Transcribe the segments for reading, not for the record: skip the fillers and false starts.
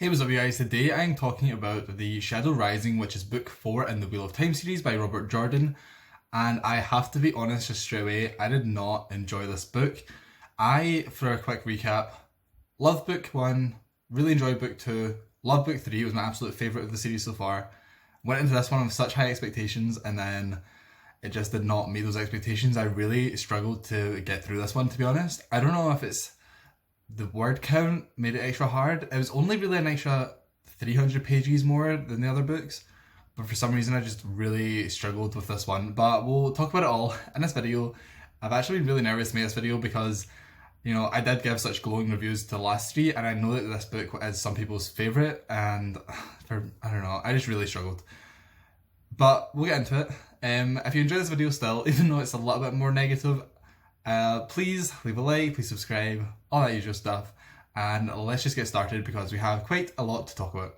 Hey, what's up you guys? Today I'm talking about The Shadow Rising, which is book 4 in the Wheel of Time series by Robert Jordan. And I have to be honest just straight away, I did not enjoy this book. For a quick recap, loved book 1, really enjoyed book 2, loved book 3, it was my absolute favourite of the series so far. Went into this one with such high expectations and then it just did not meet those expectations. I really struggled to get through this one, to be honest. I don't know if it's the word count made it extra hard. It was only really an extra 300 pages more than the other books, but for some reason I just really struggled with this one. But we'll talk about it all in this video. I've actually been really nervous to make this video because, you know, I did give such glowing reviews to the last 3 and I know that this book is some people's favourite and I don't know, I just really struggled. But we'll get into it. If you enjoy this video still, even though it's a little bit more negative, please leave a like, please subscribe, all that usual stuff, and let's just get started because we have quite a lot to talk about.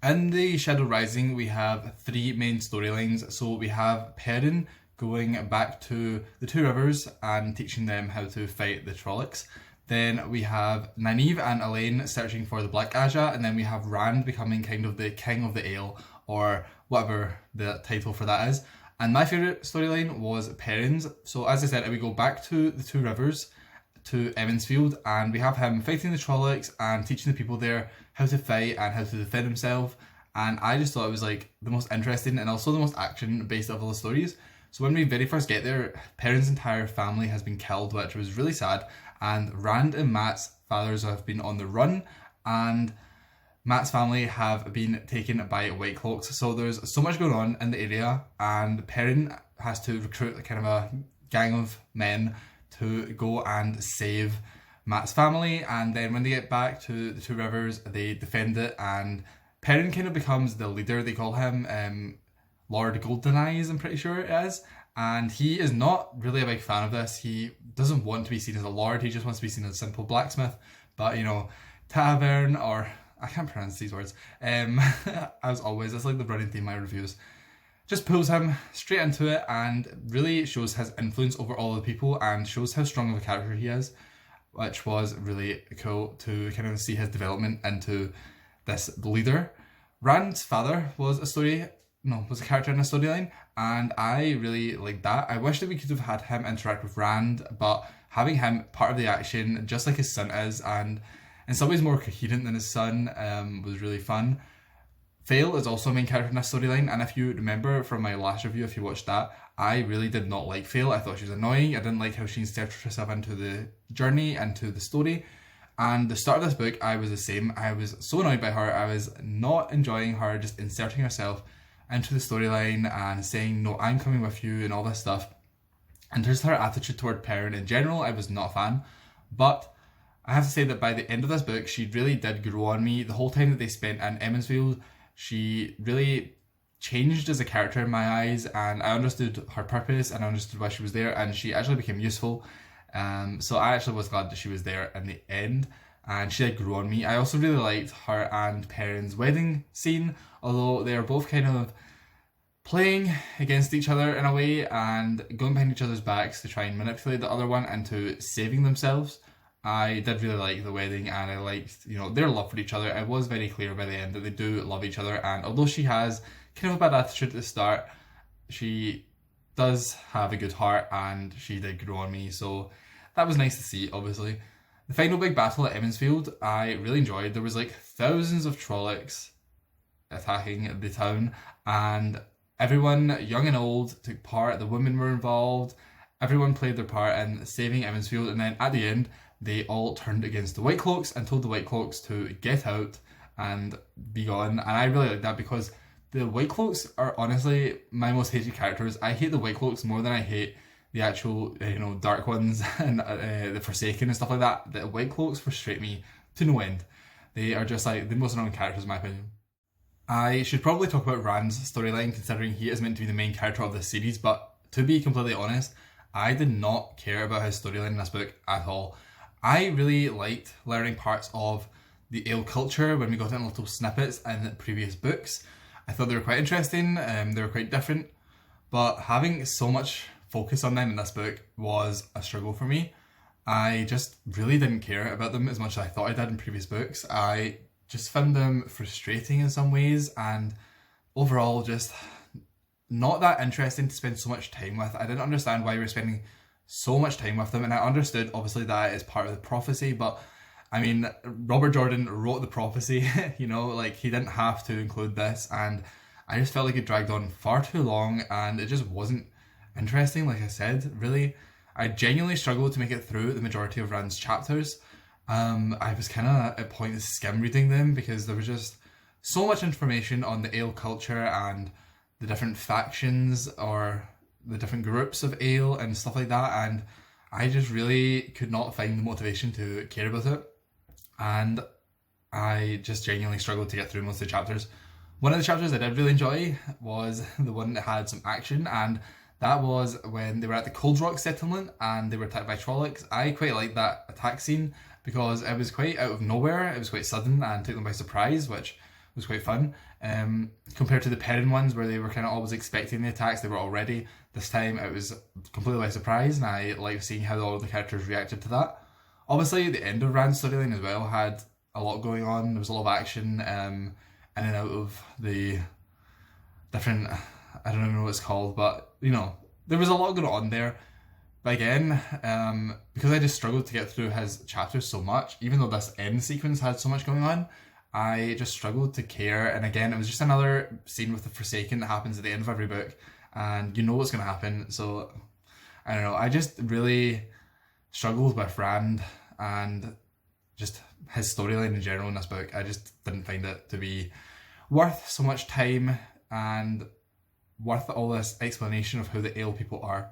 In The Shadow Rising we have 3 main storylines. So we have Perrin going back to the Two Rivers and teaching them how to fight the Trollocs. Then we have Nynaeve and Elaine searching for the Black Aja, and then we have Rand becoming kind of the king of the Ale, or whatever the title for that is. And my favourite storyline was Perrin's. So as I said, we go back to the Two Rivers, to Emmonsfield, and we have him fighting the Trollocs and teaching the people there how to fight and how to defend himself. And I just thought it was like the most interesting and also the most action based of all the stories. So when we very first get there, Perrin's entire family has been killed, which was really sad. And Rand and Matt's fathers have been on the run, and Matt's family have been taken by White Cloaks. So there's so much going on in the area, and Perrin has to recruit kind of a gang of men to go and save Matt's family. And then when they get back to the Two Rivers, they defend it, and Perrin kind of becomes the leader. They call him Lord Golden Eyes, I'm pretty sure it is. And he is not really a big fan of this. He doesn't want to be seen as a lord, he just wants to be seen as a simple blacksmith. But, you know, Tavern, or I can't pronounce these words, as always, it's like the running theme in my reviews, just pulls him straight into it and really shows his influence over all the people and shows how strong of a character he is, which was really cool to kind of see his development into this leader. Rand's father was a character in a storyline, and I really liked that. I wish that we could have had him interact with Rand, but having him part of the action, just like his son is, and in some ways more coherent than his son, was really fun. Fail is also a main character in this storyline, and if you remember from my last review, if you watched that, I really did not like Fail. I thought she was annoying. I didn't like how she inserted herself into the journey, into the story. And the start of this book, I was the same. I was so annoyed by her. I was not enjoying her just inserting herself into the storyline and saying, no, I'm coming with you and all this stuff. And just her attitude toward Perrin in general, I was not a fan. But I have to say that by the end of this book, she really did grow on me. The whole time that they spent in Emmonsfield, she really changed as a character in my eyes, and I understood her purpose and I understood why she was there, and she actually became useful. So I actually was glad that she was there in the end, and she did grow on me. I also really liked her and Perrin's wedding scene, although they are both kind of playing against each other in a way and going behind each other's backs to try and manipulate the other one into saving themselves. I did really like the wedding, and I liked, you know, their love for each other. It was very clear by the end that they do love each other, and although she has kind of a bad attitude at the start, she does have a good heart, and she did grow on me, so that was nice to see, obviously. The final big battle at Emmonsfield, I really enjoyed. There was like thousands of Trollocs attacking the town, and everyone, young and old, took part. The women were involved. Everyone played their part in saving Emmonsfield, and then at the end, they all turned against the White Cloaks and told the White Cloaks to get out and be gone. And I really like that because the White Cloaks are honestly my most hated characters. I hate the White Cloaks more than I hate the actual, Dark Ones and the Forsaken and stuff like that. The White Cloaks frustrate me to no end. They are just like the most annoying characters in my opinion. I should probably talk about Rand's storyline, considering he is meant to be the main character of this series, but to be completely honest, I did not care about his storyline in this book at all. I really liked learning parts of the ale culture when we got in little snippets in the previous books. I thought they were quite interesting, they were quite different, but having so much focus on them in this book was a struggle for me. I just really didn't care about them as much as I thought I did in previous books. I just found them frustrating in some ways, and overall just not that interesting to spend so much time with. I didn't understand why we were spending so much time with them, and I understood obviously that is part of the prophecy, but I mean, Robert Jordan wrote the prophecy, you know, like he didn't have to include this, and I just felt like it dragged on far too long, and it just wasn't interesting, like I said, really. I genuinely struggled to make it through the majority of Rand's chapters. I was kind of at point of skim reading them because there was just so much information on the ale culture and the different factions or the different groups of ale and stuff like that, and I just really could not find the motivation to care about it, and I just genuinely struggled to get through most of the chapters. One of the chapters I did really enjoy was the one that had some action, and that was when they were at the Cold Rock settlement and they were attacked by Trollocs. I quite liked that attack scene because it was quite out of nowhere, it was quite sudden and took them by surprise, which was quite fun. Compared to the Perrin ones where they were kind of always expecting the attacks, they were all ready. This time it was completely by surprise, and I liked seeing how all the characters reacted to that. Obviously, the end of Rand's storyline as well had a lot going on. There was a lot of action in and out of the different, I don't even know what it's called, but you know, there was a lot going on there. But again, because I just struggled to get through his chapters so much, even though this end sequence had so much going on, I just struggled to care. And again, it was just another scene with the Forsaken that happens at the end of every book, and you know what's going to happen. So I don't know, I just really struggled with Rand and just his storyline in general in this book. I just didn't find it to be worth so much time and worth all this explanation of who the ale people are.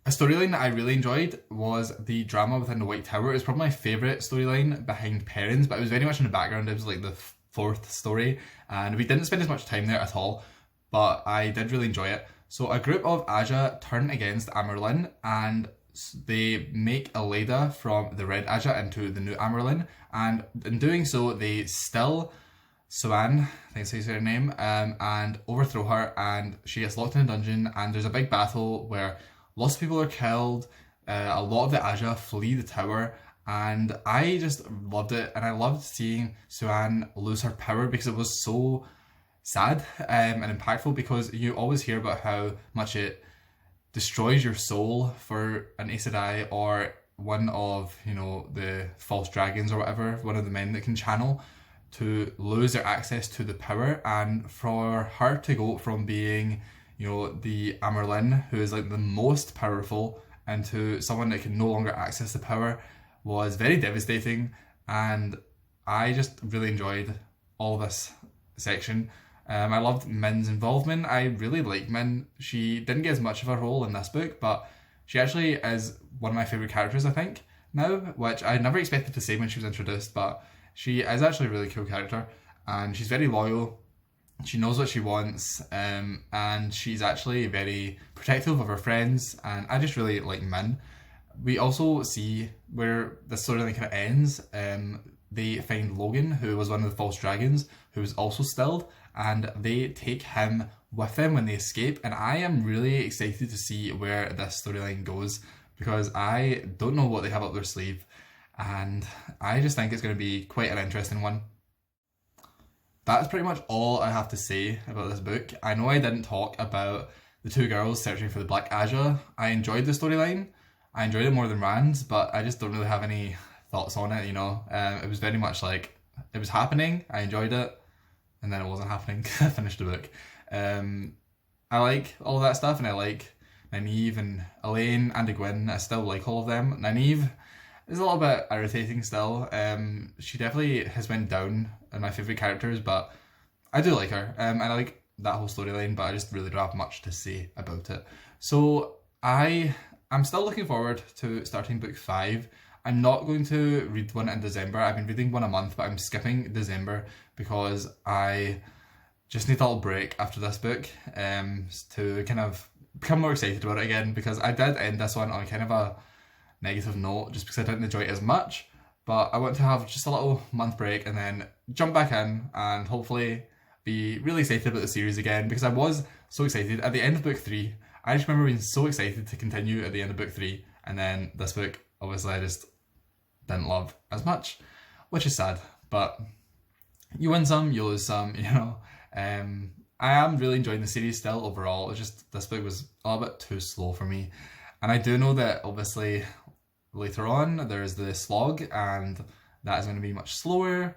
A storyline that I really enjoyed was the drama within the White Tower. It was probably my favourite storyline behind Perrin's, but it was very much in the background. It was like the fourth story, and we didn't spend as much time there at all, but I did really enjoy it. So a group of Aja turn against Amerlin, and they make a Leda from the Red Aja into the new Amerlin, and in doing so, they still Suan, I think that's her name, and overthrow her, and she gets locked in a dungeon, and there's a big battle where lots of people are killed, a lot of the Aja flee the tower, and I just loved it, and I loved seeing Suan lose her power because it was so sad and impactful, because you always hear about how much it destroys your soul for an Aes Sedai or one of, you know, the false dragons or whatever, one of the men that can channel, to lose their access to the power, and for her to go from being, you know, the Amerlin, who is like the most powerful, into someone that can no longer access the power was very devastating, and I just really enjoyed all this section. I loved Min's involvement. I really like Min. She didn't get as much of a role in this book, but she actually is one of my favourite characters, I think, now, which I never expected to say when she was introduced, but she is actually a really cool character, and she's very loyal. She knows what she wants, and she's actually very protective of her friends, and I just really like Min. We also see where the storyline kind of ends. They find Logan, who was one of the false dragons, who was also stilled, and they take him with them when they escape, and I am really excited to see where this storyline goes, because I don't know what they have up their sleeve, and I just think it's going to be quite an interesting one. That's pretty much all I have to say about this book. I know I didn't talk about the two girls searching for the Black Aja. I enjoyed the storyline. I enjoyed it more than Rand's, but I just don't really have any thoughts on it, you know. It was very much like, it was happening, I enjoyed it, and then it wasn't happening. I finished the book. I like all of that stuff, and I like Nynaeve and Elaine and Egwene. I still like all of them. Nynaeve is a little bit irritating still. She definitely has went down in my favourite characters, but I do like her. And I like that whole storyline, but I just really don't have much to say about it. So I'm still looking forward to starting book 5. I'm not going to read one in December. I've been reading one a month, but I'm skipping December because I just need a little break after this book to kind of become more excited about it again, because I did end this one on kind of a negative note just because I didn't enjoy it as much, but I want to have just a little month break and then jump back in and hopefully be really excited about the series again, because I was so excited at the end of book 3. I just remember being so excited to continue at the end of book 3, and then this book obviously I just didn't love as much, which is sad, but you win some, you lose some, you know. I am really enjoying the series still overall. It's just this book was a little bit too slow for me. And I do know that obviously later on there's the slog and that is going to be much slower.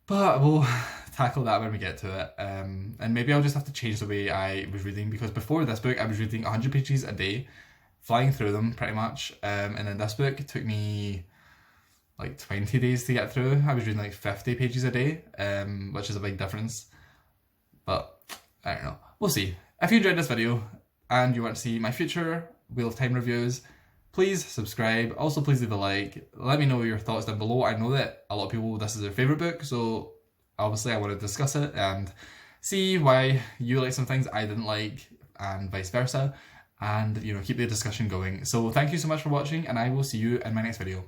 But we'll tackle that when we get to it. And maybe I'll just have to change the way I was reading, because before this book I was reading 100 pages a day, flying through them pretty much. And then this book took me like 20 days to get through. I was reading like 50 pages a day, which is a big difference. But I don't know. We'll see. If you enjoyed this video and you want to see my future Wheel of Time reviews, please subscribe. Also, please leave a like. Let me know your thoughts down below. I know that a lot of people, this is their favourite book, so obviously I want to discuss it and see why you like some things I didn't like and vice versa. And, you know, keep the discussion going. So thank you so much for watching, and I will see you in my next video.